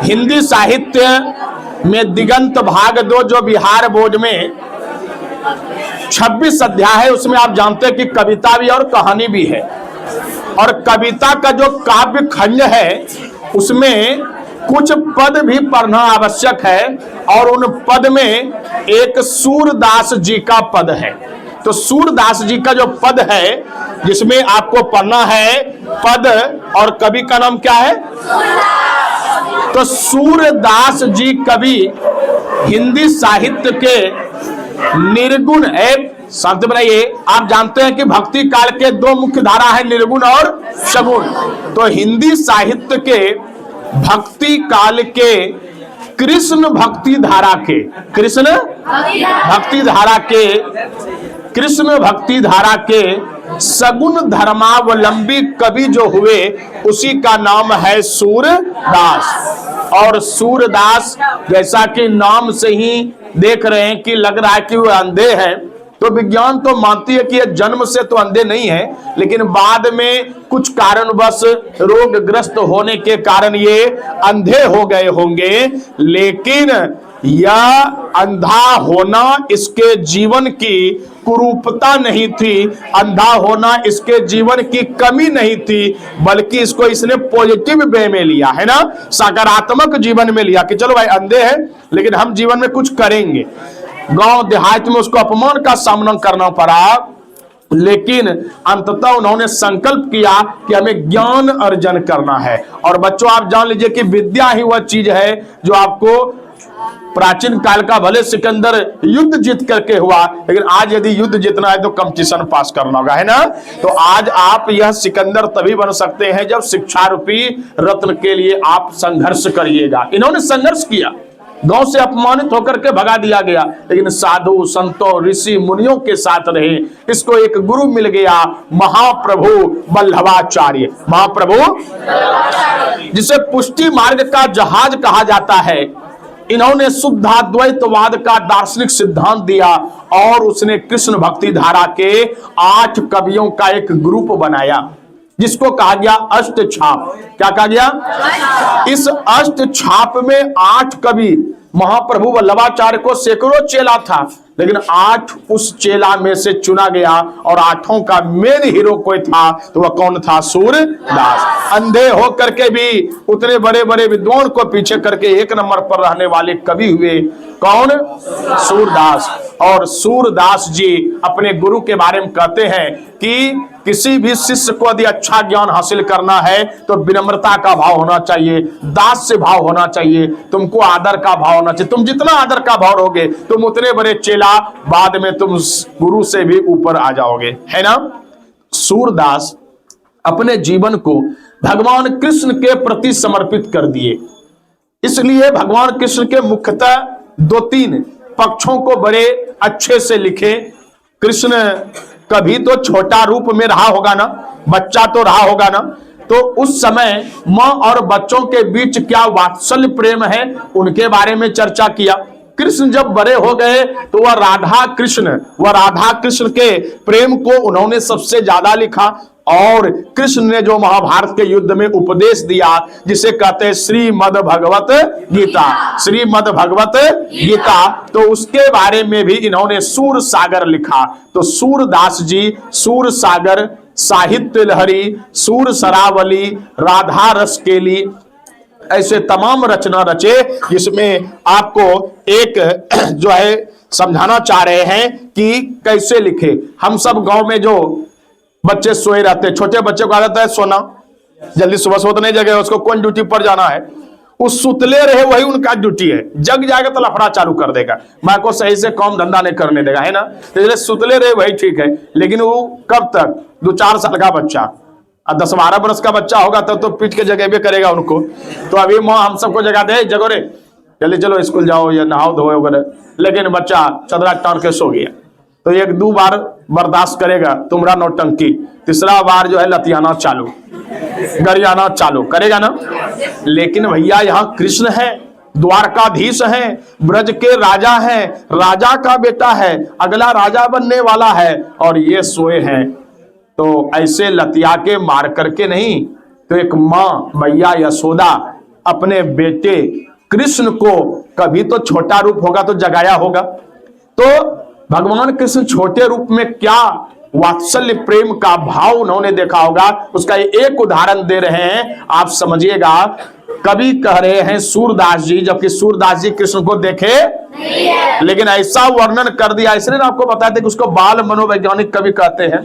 हिंदी साहित्य में दिगंत भाग 2 जो बिहार बोर्ड में 26 अध्याय है, उसमें आप जानते हैं कि कविता भी और कहानी भी है। और कविता का जो काव्य खंड है उसमें कुछ पद भी पढ़ना आवश्यक है, और उन पद में एक सूरदास जी का पद है। तो सूरदास जी का जो पद है जिसमें आपको पढ़ना है पद, और कवि का नाम क्या है? तो सूरदास जी कवि हिंदी साहित्य के निर्गुण, एक शांति बनाइए, आप जानते हैं कि भक्ति काल के 2 मुख्य धारा है, निर्गुण और सगुण। तो हिंदी साहित्य के भक्ति काल के कृष्ण भक्ति धारा के कृष्ण भक्ति धारा के सगुण धर्मावलंबी कवि जो हुए उसी का नाम है सूरदास। और सूरदास जैसा कि नाम से ही देख रहे हैं कि लग रहा है कि वो अंधे हैं, तो विज्ञान तो मानती है कि ये जन्म से तो अंधे नहीं है, लेकिन बाद में कुछ कारणवश रोगग्रस्त होने के कारण ये अंधे हो गए होंगे। लेकिन यह अंधा होना इसके जीवन की कुरूपता नहीं थी, अंधा होना इसके जीवन की कमी नहीं थी, बल्कि इसको इसने पॉजिटिव वे में लिया है ना, सकारात्मक जीवन में लिया कि चलो भाई अंधे हैं लेकिन हम जीवन में कुछ करेंगे। गांव देहात में उसको अपमान का सामना करना पड़ा, लेकिन अंततः उन्होंने संकल्प किया कि हमें ज्ञान अर्जन करना है। और बच्चों आप जान लीजिए कि विद्या ही वह चीज है जो आपको प्राचीन काल का भले सिकंदर युद्ध जीत करके हुआ, लेकिन आज यदि युद्ध जीतना है तो कंपटीशन पास करना होगा, है ना। तो आज आप यह सिकंदर तभी बन सकते हैं जब शिक्षा रूपी रत्न के लिए आप संघर्ष करिएगा। इन्होंने संघर्ष किया, गांव से अपमानित होकर के भगा दिया गया, लेकिन साधु संतों ऋषि मुनियों के साथ रहे। इसको एक गुरु मिल गया, महाप्रभु वल्लभाचार्य, महाप्रभु जिसे पुष्टि मार्ग का जहाज कहा जाता है। इन्होंने शुद्धाद्वैतवाद का दार्शनिक सिद्धांत दिया और उसने कृष्ण भक्ति धारा के 8 कवियों का एक ग्रुप बनाया जिसको कहा गया अष्ट छाप। क्या कहा गया? इस अष्ट छाप में 8 कवि, महाप्रभु वल्लभाचार्य को सैकड़ों चेला था, लेकिन 8 उस चेला में से चुना गया और 8 का मेन हीरो कोई था, तो वह कौन था? सूरदास। अंधे होकर के भी उतने बड़े बड़े विद्वान को पीछे करके 1 नंबर पर रहने वाले कवि हुए। कौन? सूरदास। और सूरदास जी अपने गुरु के बारे में कहते हैं कि किसी भी शिष्य को यदि अच्छा ज्ञान हासिल करना है तो विनम्रता का भाव होना चाहिए, दास से भाव होना चाहिए, तुमको आदर का भाव होना चाहिए। तुम जितना आदर का भाव रहोगे तुम उतने बड़े चेला, बाद में तुम गुरु से भी ऊपर आ जाओगे, है ना। सूरदास अपने जीवन को भगवान कृष्ण के प्रति समर्पित कर दिए। इसलिए भगवान कृष्ण के मुख्यतः 2-3 पक्षों को बड़े अच्छे से लिखे। कृष्ण कभी तो छोटा रूप में रहा होगा ना, बच्चा तो रहा होगा ना, तो उस समय मां और बच्चों के बीच क्या वात्सल्य प्रेम है उनके बारे में चर्चा किया। कृष्ण जब बड़े हो गए तो वह राधा कृष्ण के प्रेम को उन्होंने सबसे ज्यादा लिखा। और कृष्ण ने जो महाभारत के युद्ध में उपदेश दिया जिसे कहते हैं श्रीमद् भगवत गीता, तो उसके बारे में भी इन्होंने सूर सागर लिखा। तो सूरदास जी सूर सागर, साहित्य लहरी, सूर सरावली, राधा रसकेली, ऐसे तमाम रचना रचे, जिसमें आपको एक जो है समझाना चाह रहे हैं कि कैसे लिखे। हम सब गांव में जो बच्चे सोए रहते हैं, छोटे बच्चे को आदत है सोना, जल्दी सुबह सोते नहीं जगह, उसको कौन ड्यूटी पर जाना है, उस सुतले रहे वही उनका ड्यूटी है। जग जाएगा तो लफड़ा चालू कर देगा, माँ को सही से काम धंधा नहीं करने देगा, है ना। तो सुतले रहे वही ठीक है, लेकिन वो कब तक? 2-4 साल का बच्चा, 10-12 बरस का बच्चा होगा तब तो पीट के जगह भी करेगा उनको। तो अभी माँ हम सबको जगा दे, जगो रे जल्दी चलो स्कूल जाओ या नहाओ धोए वगैरह, लेकिन बच्चा चदरा टार के सो गया तो 1-2 बार बर्दाश्त करेगा तुम्हारा नौटंकी, तीसरा बार जो है लतियाना चालू, गरियाना चालू करेगा ना। लेकिन भैया यहाँ कृष्ण है, द्वारकाधीश है, ब्रज के राजा है, राजा का बेटा है, अगला राजा बनने वाला है, और ये सोए हैं। तो ऐसे लतिया के मार करके नहीं, तो एक माँ मैया यशोदा अपने बेटे कृष्ण को कभी तो छोटा रूप होगा तो जगाया होगा। तो भगवान कृष्ण छोटे रूप में क्या वात्सल्य प्रेम का भाव उन्होंने देखा होगा, उसका एक उदाहरण दे रहे हैं, आप समझिएगा। कवि कह रहे हैं सूरदास जी, जबकि सूरदास जी कृष्ण को देखे नहीं है, लेकिन ऐसा वर्णन कर दिया, इसलिए आपको बताते कि उसको बाल मनोवैज्ञानिक कवि कहते हैं।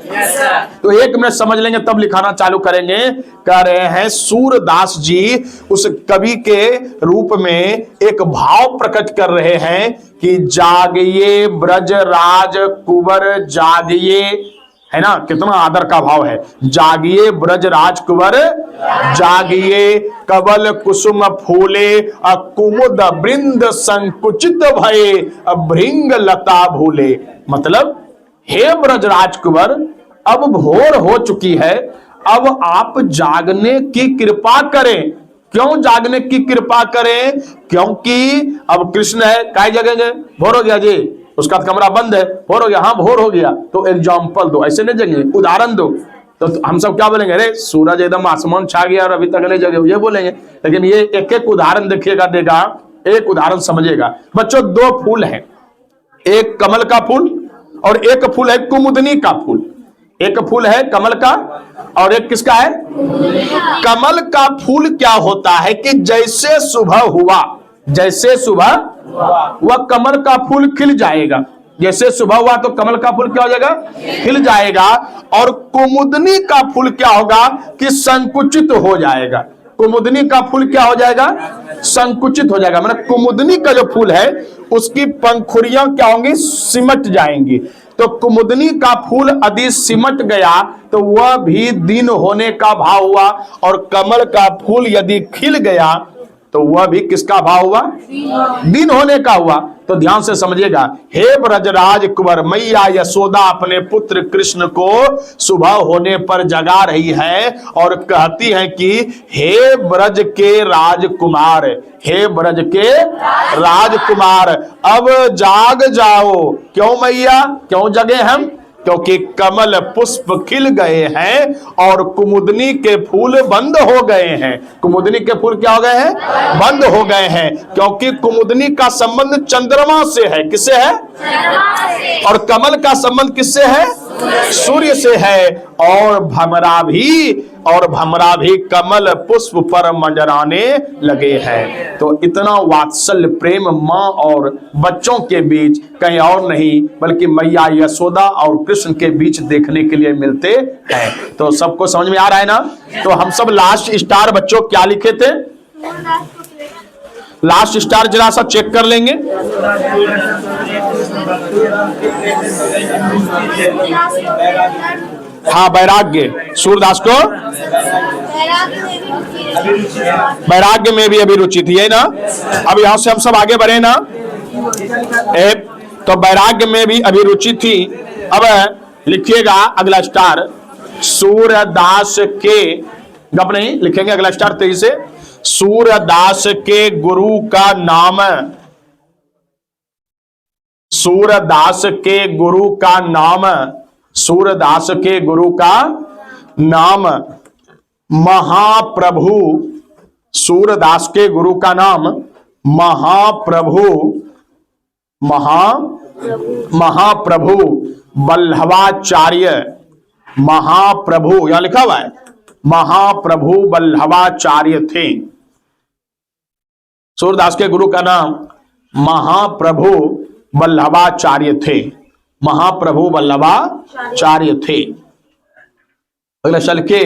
तो एक मिनट समझ लेंगे तब लिखाना चालू करेंगे। कह रहे हैं सूरदास जी उस कवि के रूप में एक भाव प्रकट कर रहे हैं कि जागिए ब्रजराज कुंवर जागिए, है ना, कितना आदर का भाव है। जागिए ब्रजराज कुंवर जागिए, कवल कुसुम फूले कुमुद वृंद संकुचित भये भृंग लता भूले। मतलब हे ब्रजराज कुंवर, अब भोर हो चुकी है, अब आप जागने की कृपा करें। क्यों जागने की कृपा करें? क्योंकि अब कृष्ण है, काय जगेंगे? भोर हो गया जी, उसका कमरा बंद है, भोर हो गया, हाँ भोर हो गया, तो एग्जाम्पल दो, ऐसे नहीं जगेंगे, उदाहरण दो। तो हम सब क्या बोलेंगे? अरे सूरज एकदम आसमान छा गया और अभी तक नहीं जगे, ये बोलेंगे। लेकिन ये एक एक उदाहरण देखिएगा, देगा, एक उदाहरण समझिएगा। बच्चों, दो फूल हैं, एक कमल का फूल और एक फूल है कुमुदनी का फूल। एक फूल है कमल का और एक किसका है? कमल का फूल क्या होता है कि जैसे सुबह हुआ, जैसे सुबह वह कमल का फूल खिल जाएगा। जैसे सुबह हुआ तो कमल का फूल क्या हो जाएगा? खिल जाएगा। और कुमुदनी का फूल क्या होगा कि संकुचित हो जाएगा। कुमुदनी का फूल क्या हो जाएगा? संकुचित हो जाएगा। मतलब कुमुदनी का जो फूल है उसकी पंखुड़ियां क्या होंगी? सिमट जाएंगी। तो कुमुदनी का फूल यदि सिमट गया तो वह भी दिन होने का भाव हुआ, और कमल का फूल यदि खिल गया तो वह भी किसका भाव हुआ? दिन होने का हुआ। तो ध्यान से समझिएगा। हे ब्रजराज कुंवर, मैया यशोदा अपने पुत्र कृष्ण को सुबह होने पर जगा रही है और कहती है कि हे ब्रज के राजकुमार, हे ब्रज के राजकुमार, अब जाग जाओ। क्यों मैया, क्यों जगे हम? क्योंकि कमल पुष्प खिल गए हैं और कुमुदनी के फूल बंद हो गए हैं। कुमुदनी के फूल क्या हो गए हैं? बंद हो गए हैं। क्योंकि कुमुदनी का संबंध चंद्रमा से है। किससे है? और कमल का संबंध किससे है? सूर्य से है। और भमरा भी कमल पुष्प पर मंडराने लगे हैं। तो इतना वात्सल्य प्रेम माँ और बच्चों के बीच कहीं और नहीं बल्कि मैया यशोदा और कृष्ण के बीच देखने के लिए मिलते हैं। तो सबको समझ में आ रहा है ना? तो हम सब लास्ट स्टार बच्चों क्या लिखे थे? लास्ट स्टार जरा सा चेक कर लेंगे। हाँ, वैराग्य। सूरदास को वैराग्य में भी अभी रुचि थी, है ना? अब यहां से हम सब आगे बढ़े ना। तो वैराग्य में भी अभी रुचि थी। अब लिखिएगा अगला स्टार सूरदास के, गप नहीं लिखेंगे, अगला स्टार तेजी से। सूरदास के गुरु का नाम, सूरदास के गुरु का नाम, सूरदास के गुरु का नाम महाप्रभु। सूरदास के गुरु का नाम महाप्रभु, महाप्रभु वल्लभाचार्य। महाप्रभु यहां लिखा हुआ है, महाप्रभु वल्लभाचार्य थे। सूरदास के गुरु का नाम महाप्रभु वल्लभाचार्य थे। महाप्रभु वल्लभाचार्य थे। अगला चल के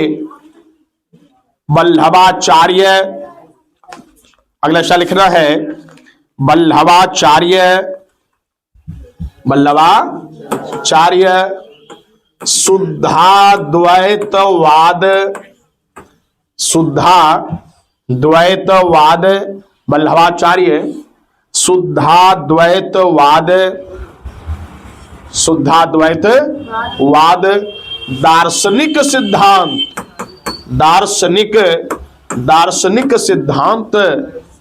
वल्लभाचार्य, अगला शा लिखना है वल्लभाचार्य, वल्लभाचार्य शुद्धाद्वैतवाद, शुद्धाद्वैतवाद वल्लभाचार्य शुद्धाद्वैतवाद, शुद्धाद्वैतवाद दार्शनिक सिद्धांत, दार्शनिक सिद्धांत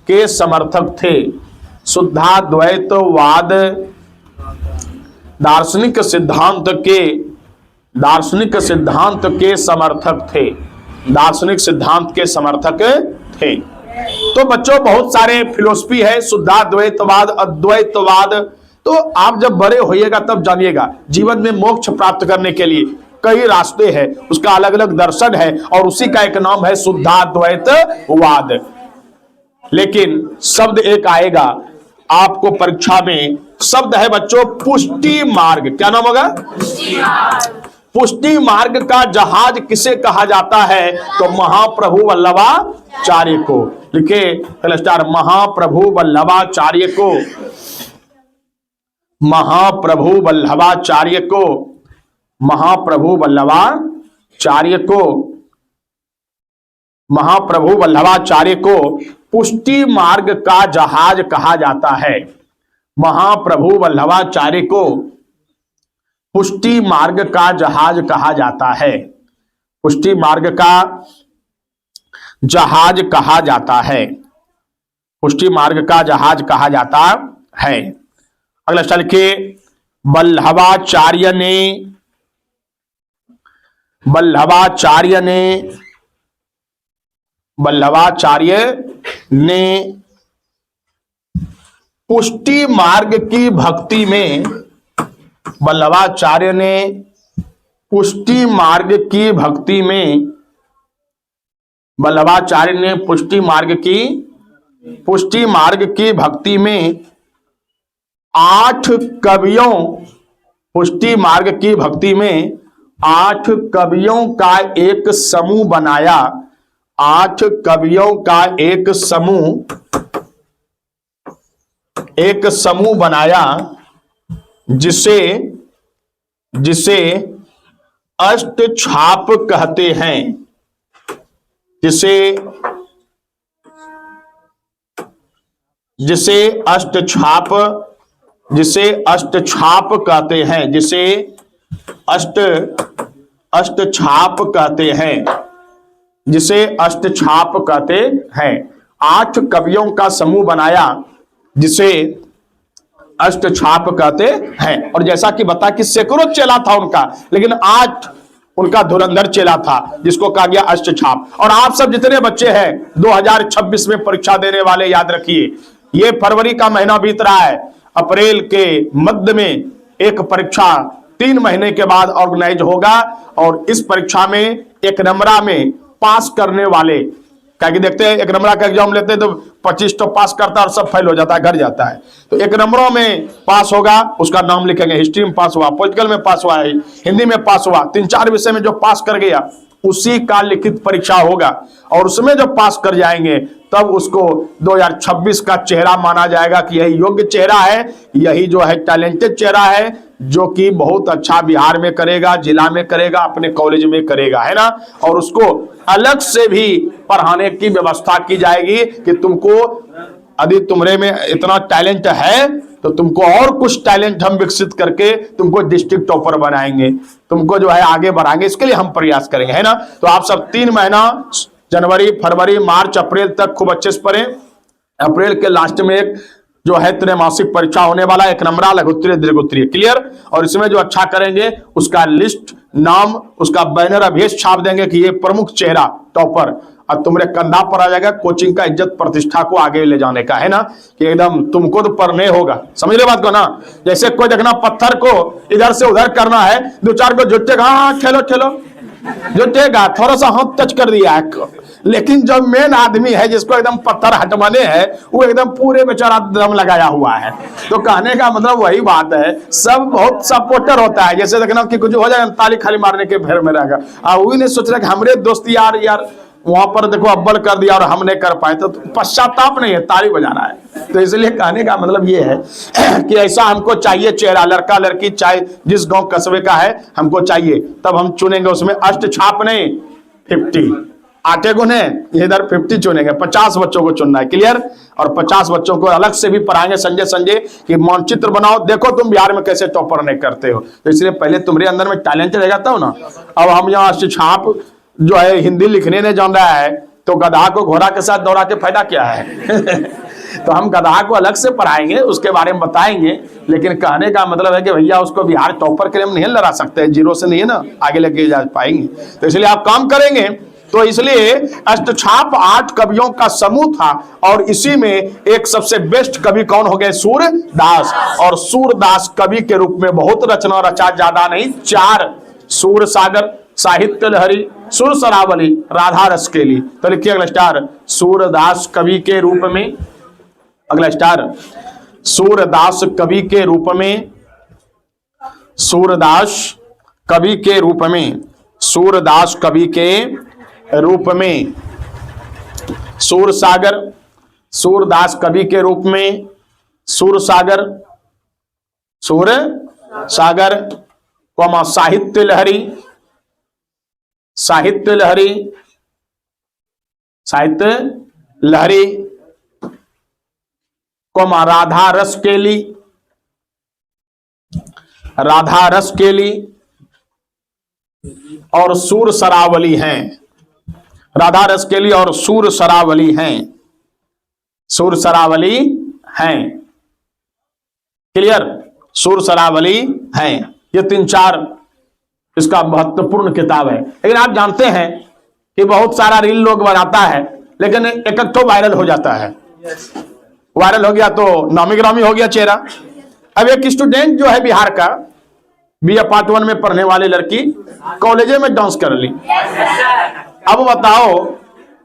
के समर्थक थे। शुद्धाद्वैतवाद दार्शनिक सिद्धांत के समर्थक थे। दार्शनिक सिद्धांत के समर्थक थे। तो बच्चों बहुत सारे फिलोसफी है, शुद्धाद्वैतवाद, अद्वैतवाद। तो आप जब बड़े होइएगा तब जानिएगा, जीवन में मोक्ष प्राप्त करने के लिए कई रास्ते हैं, उसका अलग अलग दर्शन है, और उसी का एक नाम है शुद्धाद्वैतवाद। लेकिन शब्द एक आएगा आपको परीक्षा में, शब्द है बच्चों पुष्टि मार्ग। क्या नाम होगा? पुष्टि मार्ग का जहाज किसे कहा जाता है? तो महाप्रभु वल्लभाचार्य को। लिखे स्टार, महाप्रभु वल्लभाचार्य को, महाप्रभु वल्लभाचार्य को, महाप्रभु वल्लभाचार्य को, महाप्रभु वल्लभाचार्य को पुष्टि मार्ग का जहाज कहा जाता है। महाप्रभु वल्लभाचार्य को पुष्टि मार्ग का जहाज कहा जाता है। पुष्टि मार्ग का जहाज कहा जाता है। पुष्टि मार्ग का जहाज कहा जाता है। अगला स्थल के वल्लभाचार्य ने, वल्लभाचार्य ने, वल्लभाचार्य ने पुष्टि मार्ग की भक्ति में, वल्लभाचार्य ने पुष्टि मार्ग की भक्ति में, वल्लभाचार्य ने पुष्टि मार्ग की भक्ति में 8 कवियों, पुष्टि मार्ग की भक्ति में 8 कवियों का एक समूह बनाया। 8 कवियों का एक समूह बनाया, जिसे अष्टछाप कहते हैं। जिसे अष्टछाप कहते हैं। जिसे अष्टछाप कहते हैं। जिसे अष्टछाप कहते हैं। 8 कवियों का समूह बनाया जिसे अष्टछाप कहते हैं। और जैसा कि बता कि सैकड़ों चेला था उनका, लेकिन 8 उनका धुरंधर चेला था जिसको कहा गया अष्टछाप। और आप सब जितने बच्चे हैं 2026 में परीक्षा देने वाले, याद रखिए ये फरवरी का महीना बीत रहा है, अप्रैल के मध्य में एक परीक्षा 3 महीने के बाद ऑर्गेनाइज होगा। और इस परीक्षा में एक नंबरा में पास करने वाले, क्या कि देखते हैं एक नंबरा का एग्जाम लेते हैं तो 25 तो पास करता है और सब फेल हो जाता है, घर जाता है। तो एक नंबरों में पास होगा उसका नाम लिखेंगे। हिस्ट्री में पास हुआ, पॉलिटिकल में पास हुआ, हिंदी में पास हुआ, 3-4 विषय में जो पास कर गया उसी का लिखित परीक्षा होगा। और उसमें जो पास कर जाएंगे तब उसको 2026 का चेहरा माना जाएगा कि यही योग्य चेहरा है, यही जो है टैलेंटेड चेहरा है, जो कि बहुत अच्छा बिहार में करेगा, जिला में करेगा, अपने कॉलेज में करेगा, है ना। और उसको अलग से भी पढ़ाने की व्यवस्था की जाएगी कि तुमको यदि तुम्हारे में इतना टैलेंट है तो तुमको और कुछ टैलेंट हम विकसित करके तुमको डिस्ट्रिक्ट टॉपर बनाएंगे, तुमको जो है आगे बढ़ाएंगे, इसके लिए हम प्रयास करेंगे, है ना। तो आप सब 3 महीना जनवरी, फरवरी, मार्च, अप्रैल तक खूब अच्छे से पढ़ें। अप्रैल के लास्ट में एक जो है त्रैमासिक परीक्षा होने वाला, 1 नंबरा, लघुत्तरीय, दीर्घोत्तरीय, क्लियर। और इसमें जो अच्छा करेंगे उसका लिस्ट, नाम, उसका बैनर अभेश छाप देंगे कि ये प्रमुख चेहरा टॉपर, और तुम्हारे कंधा पर आ जाएगा कोचिंग का इज्जत प्रतिष्ठा को आगे ले जाने का, है ना। कि एकदम तुमको तो पढ़ने होगा, समझ रहे बात को ना। जैसे कोई देखना पत्थर को इधर से उधर करना है, 2-4 को जुटेगा, हाँ खेलो खेलो, जुटेगा, थोड़ा सा हाथ टच कर दिया है। लेकिन जो मेन आदमी है जिसको एकदम पत्थर हटवाने हैं वो एकदम पूरे बेचारा दम लगाया हुआ है। तो कहने का मतलब वही बात है, सब बहुत सपोर्टर होता है। जैसे देखना कि कुछ हो जाए ताली खाली मारने के फेर में रहेगा, वही नहीं सोच रहा कि हमारे दोस्त यार वहां पर देखो अव्वल कर दिया और हम नहीं कर पाए, तो पश्चाताप नहीं है, ताली बजाना है। तो इसलिए कहने का मतलब ये है कि ऐसा हमको चाहिए चेहरा, लड़का लड़की चाहे जिस गांव कस्बे का है हमको चाहिए, तब हम चुनेंगे। उसमें अष्टछाप नहीं, 50 8 गुने, इधर 50 चुनेंगे, 50 बच्चों को चुनना है, क्लियर। और 50 बच्चों को अलग से भी पढ़ाएंगे संजय कि मानचित्र बनाओ, देखो तुम बिहार में कैसे टॉपर नहीं करते हो। तो इसलिए पहले तुम्हारे अंदर में टैलेंट रहेगा तब ना। अब हम यहाँ अष्टछाप जो है हिंदी लिखने नहीं जान रहा है तो गधा को घोड़ा के साथ दौड़ा के फायदा क्या है। तो हम गधा को अलग से पढ़ाएंगे, उसके बारे में बताएंगे। लेकिन कहने का मतलब है कि भैया उसको बिहार टॉपर के लिए हम नहीं लड़ा सकते, 0 से नहीं है ना आगे लेके जा पाएंगे। तो इसलिए आप काम करेंगे तो इसलिए अष्टछाप 8 कवियों का समूह था और इसी में एक सबसे बेस्ट कवि कौन हो गए? सूरदास। और सूरदास कवि के रूप में बहुत रचना रचा, ज्यादा नहीं, 4। सूर सागर, साहित्य लहरी, सुर सरावली, राधा रस केली। तो लिखिए अगला स्टार, सूरदास कवि के रूप में। अगला स्टार, सूरदास कवि के रूप में, सूरदास कवि के रूप में, सूरदास कवि के रूप में। सूर सागर, सूरदास कवि के रूप में, सूर सागर, सूर सागर, कौमा साहित्य लहरी, साहित्य लहरी, साहित्य लहरी, कौमा राधा रस केली, राधा रस केली, और सूर सरावली हैं। राधा रस केली और सूर सरावली हैं, सूर सरावली हैं। क्लियर? सूर सरावली हैं। ये 3-4 इसका महत्वपूर्ण किताब है। लेकिन आप जानते हैं कि बहुत सारा रील लोग बनाता है, लेकिन एक तो वायरल हो जाता है। वायरल हो गया तो नामी गिरामी हो गया चेहरा। अब एक स्टूडेंट जो है बिहार का, BA पार्ट 1 में पढ़ने वाली लड़की, कॉलेज में डांस कर ली। अब बताओ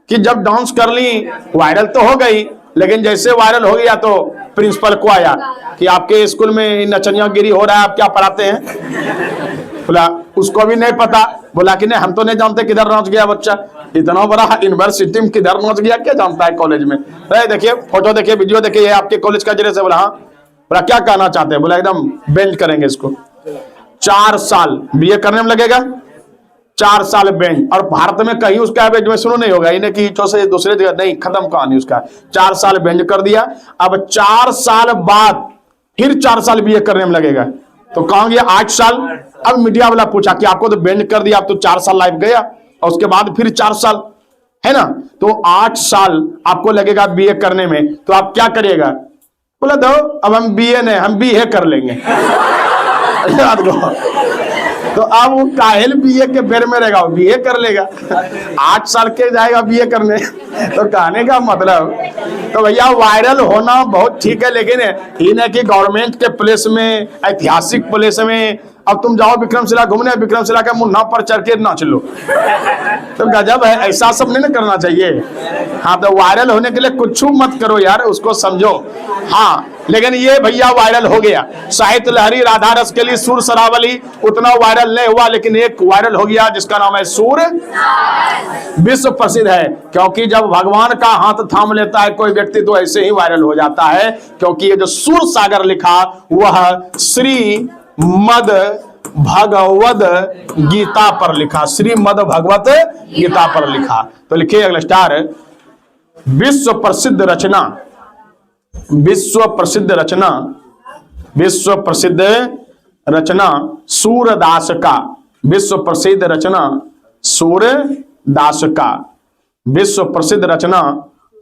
कि जब डांस कर ली, वायरल तो हो गई, लेकिन जैसे वायरल हो गया तो प्रिंसिपल को आया कि आपके स्कूल में नचनियागिरी हो रहा है, आप क्या पढ़ाते हैं? बोला उसको भी नहीं पता। बोला कि नहीं, हम तो नहीं जानते किधर नाच गया बच्चा, इतना बड़ा यूनिवर्सिटी में किधर नाच गया, क्या जानता है कॉलेज में। देखिए फोटो देखिए, वीडियो देखिए, ये आपके कॉलेज का ड्रेस है। बोला हाँ। बोला क्या कहना चाहते हैं? बोला एकदम बेंच करेंगे इसको। 4 साल BA करने में लगेगा, 4 साल बेंच। और भारत में कहीं उसका एडमिशन नहीं होगा, इन्हें कि से दूसरे जगह नहीं, खत्म कहानी उसका। 4 साल बेंच कर दिया। अब 4 साल बाद फिर 4 साल BA करने में लगेगा, तो कहाँ गया 8 साल। अब मीडिया वाला पूछा कि आपको तो बेंच कर दिया, आप तो 4 साल लाइफ गया, और उसके बाद फिर 4 साल, है ना? तो 8 साल आपको लगेगा BA करने में, तो आप क्या करिएगा? बोला दो, अब हम BA नहीं, हम BA कर लेंगे। तो अब वो काहेल BA के बेर में रहेगा, वो BA कर लेगा। 8 साल के जाएगा BA करने। तो कहने का मतलब, तो भैया वायरल होना बहुत ठीक है, लेकिन ये नहीं कि गवर्नमेंट के प्लेस में, ऐतिहासिक प्लेस में, अब तुम जाओ विक्रमशिला घूमने, विक्रमशिला का मुन्ना पर चढ़ के नाच लो, तो गजब है। ऐसा सब नहीं ना करना चाहिए। हाँ, तो वायरल होने के लिए कुछ मत करो यार, उसको समझो। हाँ, लेकिन ये भैया वायरल हो गया। साहित्य लहरी, राधा रस केली, सूर सरावली उतना वायरल नहीं हुआ, लेकिन एक वायरल हो गया जिसका नाम है सूर। विश्व प्रसिद्ध है, क्योंकि जब भगवान का हाथ थाम लेता है कोई व्यक्ति तो ऐसे ही वायरल हो जाता है। क्योंकि ये जो सूर सागर लिखा, वह श्री मद भगवद गीता पर लिखा, श्रीमद भगवत गीता पर लिखा। तो लिखिए अगला स्टार, विश्व प्रसिद्ध रचना, विश्व प्रसिद्ध रचना, विश्व प्रसिद्ध रचना सूरदास का, विश्व प्रसिद्ध रचना सूरदास का, विश्व प्रसिद्ध रचना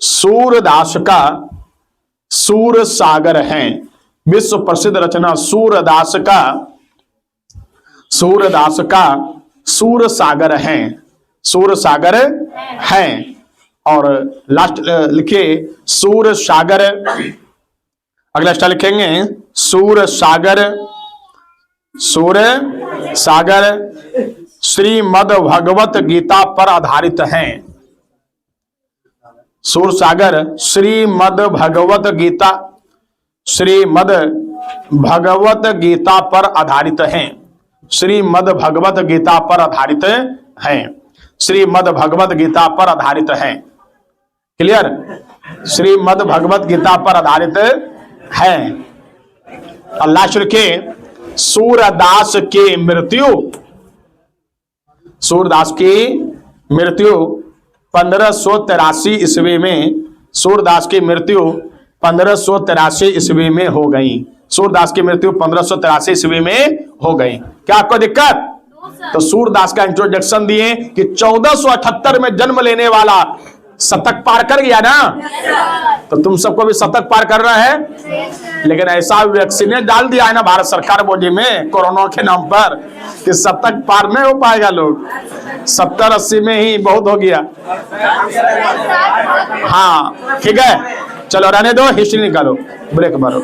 सूरदास का सूर सागर है। विश्व प्रसिद्ध रचना सूरदास का, सूरदास का सूर सागर है, सूर सागर है। और लास्ट लिखिए सूर सागर। अगला स्टार लिखेंगे सूर सागर, सूर सागर श्रीमद भगवत गीता पर आधारित हैं। सूर सागर श्रीमद भगवत गीता, श्रीमद भगवत गीता पर आधारित हैं, श्रीमद भगवत गीता पर आधारित हैं, श्रीमद भगवत गीता पर आधारित हैं। क्लियर? श्रीमद भगवत गीता पर आधारित है। अल्लाह लिखे सूरदास की मृत्यु, सूरदास की मृत्यु 1583 ईस्वी में, सूरदास की मृत्यु 1583 ईस्वी में हो गई। सूरदास की मृत्यु 1583 ईस्वी में हो गई। क्या आपको दिक्कत? तो सूरदास का इंट्रोडक्शन दिए कि 1478 में जन्म लेने वाला शतक पार कर गया ना, तो तुम सबको भी शतक पार करना है। लेकिन ऐसा वैक्सीन डाल दिया है ना भारत सरकार बॉडी में कोरोना के नाम पर कि शतक पार नहीं हो पाएगा। लोग 70-80 में ही बहुत हो गया। हाँ ठीक है, चलो रहने दो, हिस्ट्री निकालो, ब्रेक मारो।